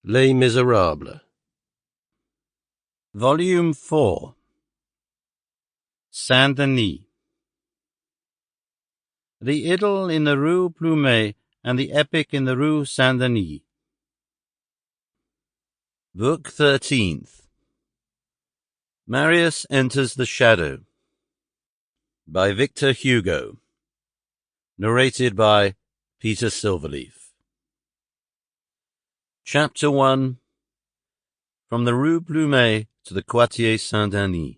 Les Misérables. Volume 4. Saint-Denis. The Idyll in the Rue Plumet and the Epic in the Rue Saint-Denis. Book 13th. Marius Enters the Shadow. By Victor Hugo. Narrated by Peter Silverleaf. Chapter 1. From the Rue Plumet to the Quartier Saint-Denis.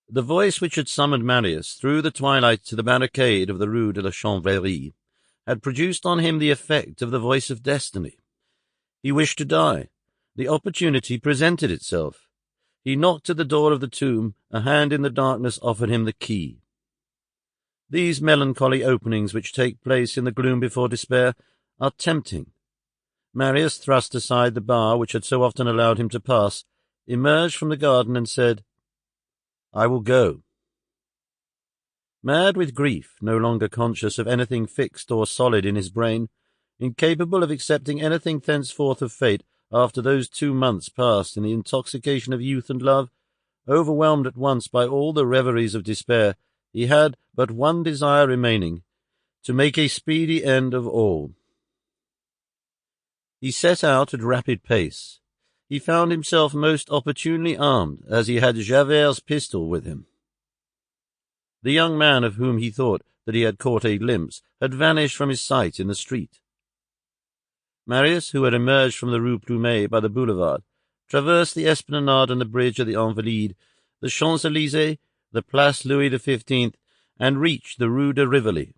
The voice which had summoned Marius through the twilight to the barricade of the Rue de la Chanvrerie had produced on him the effect of the voice of destiny. He wished to die. The opportunity presented itself. He knocked at the door of the tomb. A hand in the darkness offered him the key. These melancholy openings which take place in the gloom before despair are tempting. Marius thrust aside the bar which had so often allowed him to pass, emerged from the garden and said, "I will go." Mad with grief, no longer conscious of anything fixed or solid in his brain, incapable of accepting anything thenceforth of fate after those 2 months passed in the intoxication of youth and love, overwhelmed at once by all the reveries of despair, he had but one desire remaining, to make a speedy end of all. He set out at rapid pace. He found himself most opportunely armed, as he had Javert's pistol with him. The young man of whom he thought that he had caught a glimpse had vanished from his sight in the street. Marius, who had emerged from the Rue Plumet by the boulevard, traversed the Esplanade and the bridge of the Invalides, the Champs-Élysées, the Place Louis XV, and reached the Rue de Rivoli.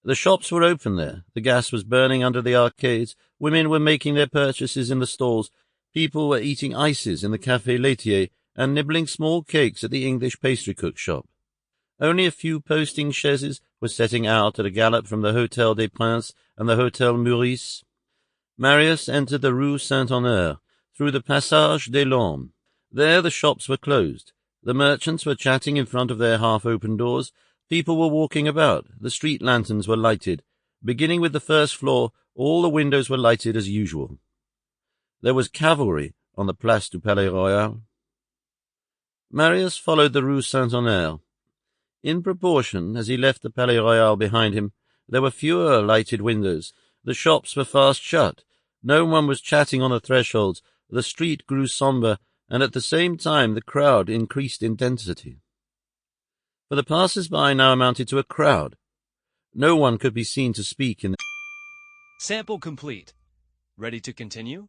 The shops were open there, the gas was burning under the arcades, women were making their purchases in the stalls, people were eating ices in the Café Laitier and nibbling small cakes at the English pastry-cook shop. Only a few posting chaises were setting out at a gallop from the Hôtel des Princes and the Hôtel Meurice. Marius entered the Rue Saint-Honore, through the Passage des Laumes. There the shops were closed. The merchants were chatting in front of their half-open doors. People were walking about. The street lanterns were lighted. Beginning with the first floor, all the windows were lighted as usual. There was cavalry on the Place du Palais Royal. Marius followed the Rue Saint-Honore. In proportion as he left the Palais Royal behind him, there were fewer lighted windows. The shops were fast shut. No one was chatting on the thresholds. The street grew sombre, and at the same time the crowd increased in density. For the passers-by now amounted to a crowd. No one could be seen to speak in the... Sample complete. Ready to continue?